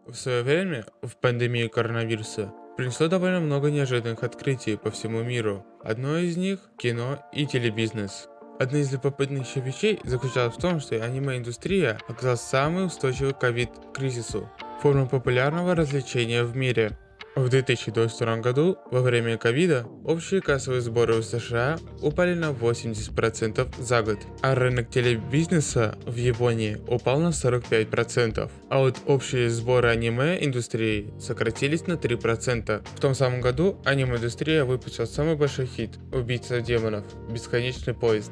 В свое время, в пандемию коронавируса, принесло довольно много неожиданных открытий по всему миру. Одно из них – кино и телебизнес. Одна из любопытнейших вещей заключалась в том, что аниме-индустрия оказалась самой устойчивой к ковид-кризису, формой популярного развлечения в мире. В 2022 году, во время ковида, общие кассовые сборы в США упали на 80% за год, а рынок телебизнеса в Японии упал на 45%, а вот общие сборы аниме-индустрии сократились на 3%. В том самом году аниме-индустрия выпустила самый большой хит «Убийца демонов. Бесконечный поезд».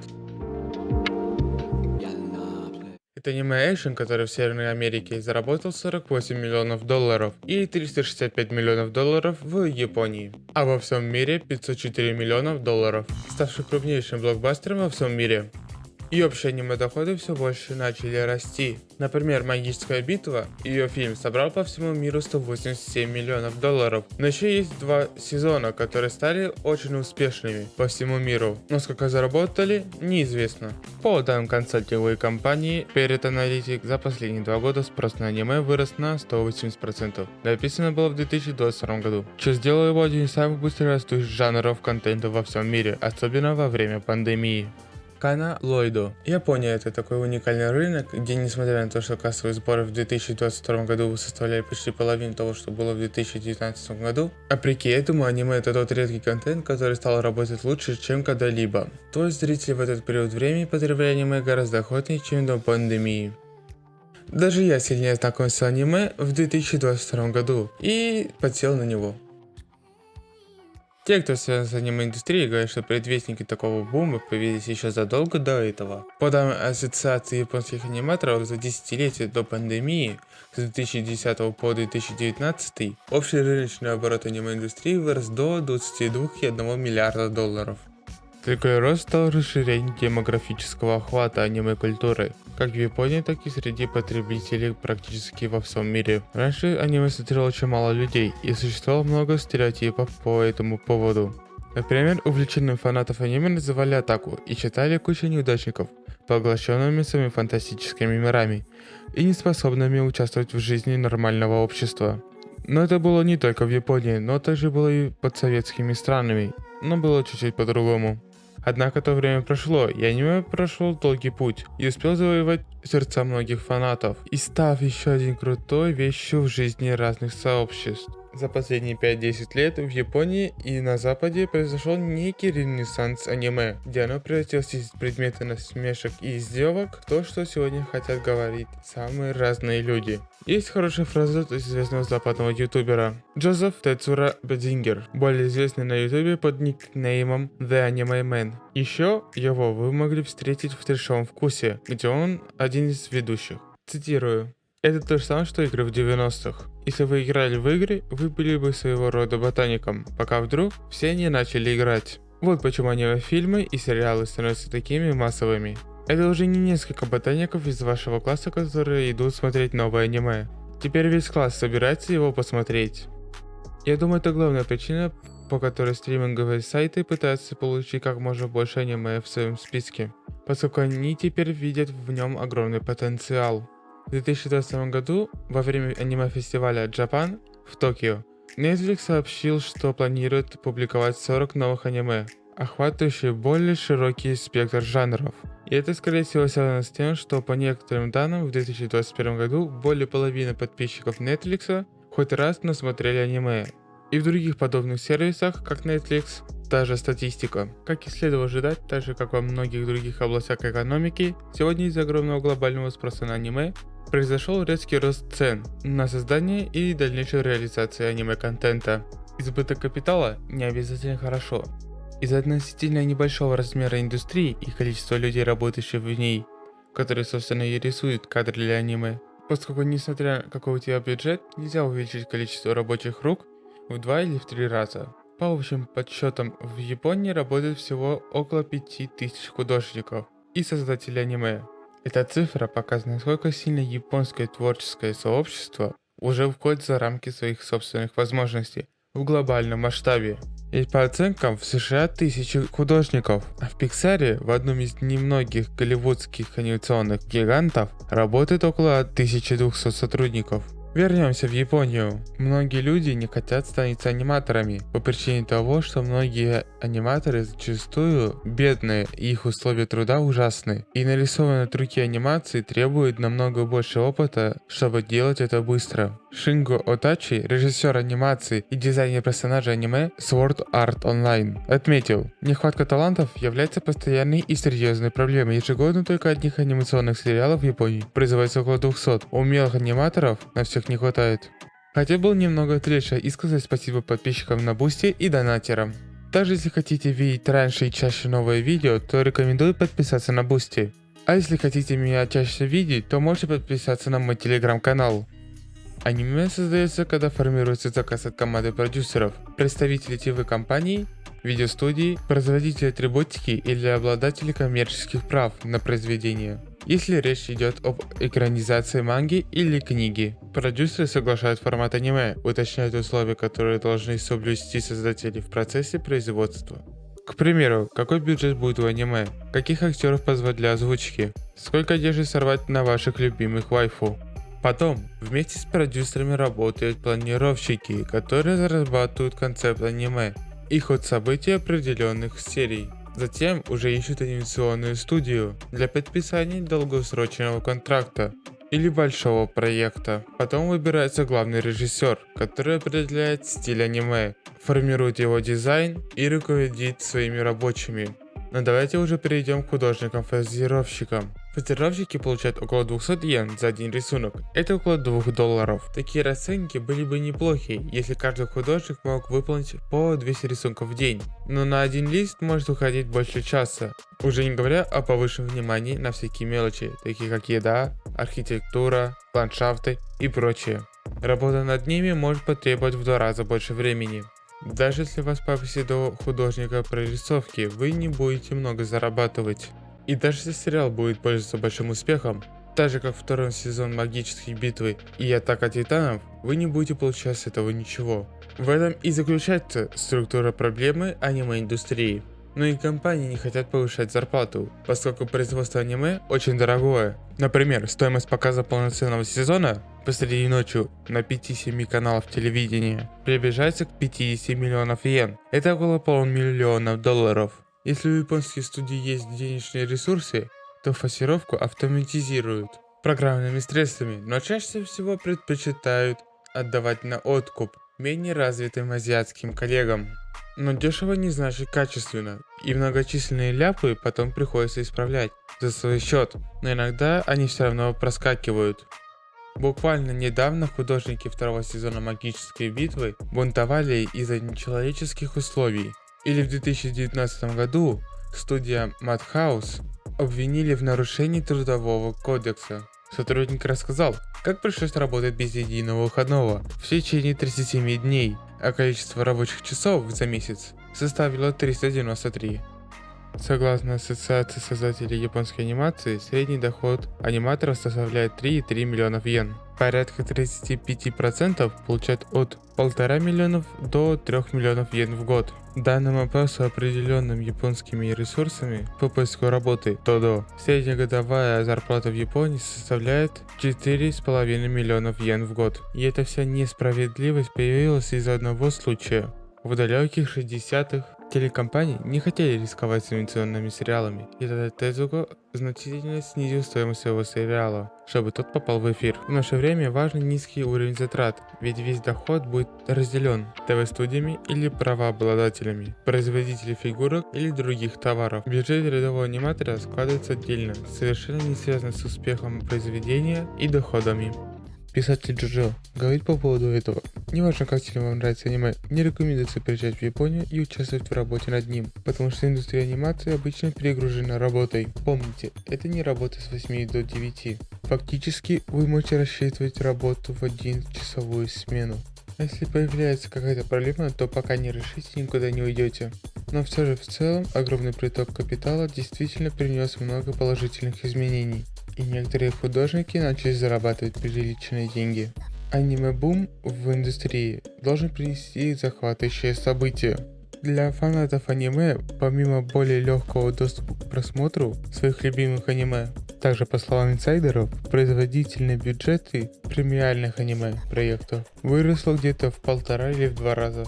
Это аниме-экшен, который в Северной Америке заработал 48 миллионов долларов и 365 миллионов долларов в Японии, а во всем мире 504 миллионов долларов, ставший крупнейшим блокбастером во всем мире. И общие аниме-доходы все больше начали расти. Например, «Магическая битва», ее фильм собрал по всему миру 187 миллионов долларов. Но еще есть два сезона, которые стали очень успешными по всему миру. Но сколько заработали, неизвестно. По данным консалтинговой компании Parrot Analytics, за последние 2 года спрос на аниме вырос на 180%. Написано было в 2022 году, что сделало его одним из самых быстро растущих жанров контента во всем мире, особенно во время пандемии. Кана Лойдо. Япония — это такой уникальный рынок, где, несмотря на то, что кассовые сборы в 2022 году составляли почти половину того, что было в 2019 году, вопреки этому аниме — это тот редкий контент, который стал работать лучше, чем когда-либо. То есть зрители в этот период времени потребляли аниме гораздо охотнее, чем до пандемии. Даже я сильнее знакомился с аниме в 2022 году и подсел на него. Те, кто связан с аниме-индустрией, говорят, что предвестники такого бума появились еще задолго до этого. По данным Ассоциации японских аниматоров, за десятилетие до пандемии, с 2010 по 2019, общий рыночный оборот аниме-индустрии вырос до 22,1 миллиарда долларов. Такой рост стал расширением демографического охвата аниме-культуры, как в Японии, так и среди потребителей практически во всем мире. Раньше аниме смотрело очень мало людей, и существовало много стереотипов по этому поводу. Например, увлеченных фанатов аниме называли атаку и считали кучу неудачников, поглощенными своими фантастическими мирами и неспособными участвовать в жизни нормального общества. Но это было не только в Японии, но также было и под советскими странами, но было чуть-чуть по-другому. Однако то время прошло, и аниме прошел долгий путь и успел завоевать сердца многих фанатов, и став еще один крутой вещью в жизни разных сообществ. За последние 5-10 лет в Японии и на Западе произошел некий ренессанс аниме, где оно превратилось из предмета насмешек и издевок в то, что сегодня хотят говорить самые разные люди. Есть хорошая фраза от известного западного ютубера Джозеф Тецура Бедингер, более известный на ютубе под никнеймом The Anime Man. Еще его вы могли встретить в трешовом вкусе, где он один из ведущих. Цитирую. Это то же самое, что игры в 90-х. Если вы играли в игры, вы были бы своего рода ботаником, пока вдруг все не начали играть. Вот почему аниме-фильмы и сериалы становятся такими массовыми. Это уже не несколько ботаников из вашего класса, которые идут смотреть новое аниме. Теперь весь класс собирается его посмотреть. Я думаю, это главная причина, по которой стриминговые сайты пытаются получить как можно больше аниме в своем списке, поскольку они теперь видят в нем огромный потенциал. В 2022 году, во время аниме-фестиваля Japan в Токио, Netflix сообщил, что планирует публиковать 40 новых аниме, охватывающие более широкий спектр жанров. И это, скорее всего, связано с тем, что по некоторым данным в 2021 году более половины подписчиков Netflix хоть раз насмотрели аниме. И в других подобных сервисах, как Netflix, та же статистика. Как и следовало ожидать, так же как во многих других областях экономики, сегодня из-за огромного глобального спроса на аниме произошел резкий рост цен на создание и дальнейшую реализацию аниме-контента. Избыток капитала не обязательно хорошо. Из-за относительно небольшого размера индустрии и количества людей, работающих в ней, которые, собственно, и рисуют кадры для аниме, поскольку, несмотря на какой у тебя бюджет, нельзя увеличить количество рабочих рук в 2 или в 3 раза. По общим подсчетам, в Японии работает всего около 5000 художников и создателей аниме. Эта цифра показывает, насколько сильно японское творческое сообщество уже входит за рамки своих собственных возможностей в глобальном масштабе. И по оценкам в США 1000 художников, а в Pixar, в одном из немногих голливудских анимационных гигантов, работает около 1200 сотрудников. В Вернемся в Японию. Многие люди не хотят становиться аниматорами по причине того, что многие аниматоры зачастую бедные и их условия труда ужасны. И нарисованные от руки анимации требуют намного больше опыта, чтобы делать это быстро. Шинго Отачи, режиссер анимации и дизайнер персонажей аниме Sword Art Online, отметил: нехватка талантов является постоянной и серьезной проблемой. Ежегодно только одних анимационных сериалов в Японии производится около 200. Умелых аниматоров на всех не хватает. Хотел бы немного отвлечься и сказать спасибо подписчикам на Бусти и донатерам. Также, если хотите видеть раньше и чаще новые видео, то рекомендую подписаться на Бусти. А если хотите меня чаще видеть, то можете подписаться на мой телеграм-канал. Аниме создается, когда формируется заказ от команды продюсеров, представителей ТВ-компаний, видеостудий, производителей атрибутики или обладателей коммерческих прав на произведение. Если речь идет об экранизации манги или книги, продюсеры соглашают формат аниме, уточняют условия, которые должны соблюсти создатели в процессе производства. К примеру, какой бюджет будет у аниме, каких актеров позвать для озвучки, сколько одежды сорвать на ваших любимых вайфу. Потом, вместе с продюсерами работают планировщики, которые разрабатывают концепт аниме и ход событий определенных серий. Затем уже ищут анимационную студию для подписания долгосрочного контракта или большого проекта. Потом выбирается главный режиссер, который определяет стиль аниме, формирует его дизайн и руководит своими рабочими. Но давайте уже перейдем к художникам-фазировщикам. Фазировщики получают около 200 йен за один рисунок, это около $2. Такие расценки были бы неплохи, если каждый художник мог выполнить по 200 рисунков в день. Но на один лист может уходить больше часа, уже не говоря о повышенном внимании на всякие мелочи, такие как еда, архитектура, ландшафты и прочее. Работа над ними может потребовать в 2 раза больше времени. Даже если вас повысит до художника прорисовки, вы не будете много зарабатывать. И даже если сериал будет пользоваться большим успехом, так же как второй сезон Магической битвы и Атака Титанов, вы не будете получать с этого ничего. В этом и заключается структура проблемы аниме-индустрии. Но и компании не хотят повышать зарплату, поскольку производство аниме очень дорогое. Например, стоимость показа полноценного сезона посреди ночи на 5-7 каналов телевидения приближается к 50 миллионов йен. Это около $500 000. Если у японских студий есть денежные ресурсы, то фасировку автоматизируют программными средствами, но чаще всего предпочитают отдавать на откуп менее развитым азиатским коллегам. Но дешево не значит качественно, и многочисленные ляпы потом приходится исправлять за свой счет, но иногда они все равно проскакивают. Буквально недавно художники второго сезона Магической битвы бунтовали из-за нечеловеческих условий. Или в 2019 году студия Madhouse обвинили в нарушении трудового кодекса. Сотрудник рассказал, как пришлось работать без единого выходного в течение 37 дней, а количество рабочих часов за месяц составило 393. Согласно Ассоциации создателей японской анимации, средний доход аниматоров составляет 3,3 миллионов йен. Порядка 35% получают от 1,5 миллионов до 3 миллионов йен в год. Данным опросу определенным японскими ресурсами по поиску работы Todo, средняя годовая зарплата в Японии составляет 4,5 миллионов йен в год. И эта вся несправедливость появилась из-за одного случая. В далеких 60-х телекомпании не хотели рисковать с анимационными сериалами, и тогда Тезуко значительно снизил стоимость своего сериала, чтобы тот попал в эфир. В наше время важен низкий уровень затрат, ведь весь доход будет разделен ТВ-студиями или правообладателями, производителями фигурок или других товаров. Бюджет рядового аниматора складывается отдельно, совершенно не связано с успехом произведения и доходами. Писатель Джоджо говорит по поводу этого: неважно, как сильно вам нравится аниме, не рекомендуется приезжать в Японию и участвовать в работе над ним, потому что индустрия анимации обычно перегружена работой. Помните, это не работа с 8 до 9. Фактически, вы можете рассчитывать работу в 1-часовую смену. А если появляется какая-то проблема, то пока не решите, никуда не уйдете. Но все же в целом огромный приток капитала действительно принес много положительных изменений. И некоторые художники начали зарабатывать приличные деньги. Аниме-бум в индустрии должен принести захватывающее событие. Для фанатов аниме, помимо более легкого доступа к просмотру своих любимых аниме, Также, по словам инсайдеров, производительные бюджеты премиальных аниме-проектов выросло где-то в 1,5 или в 2 раза.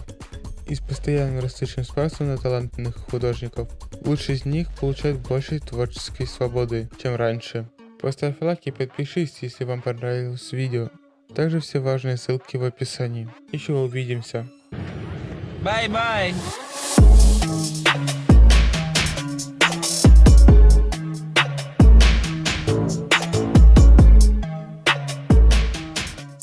Из постоянно растущим спросом на талантливых художников, лучшие из них получают больше творческой свободы, чем раньше. Поставь лайк и подпишись, если вам понравилось видео. Также все важные ссылки в описании. Еще увидимся. Bye bye.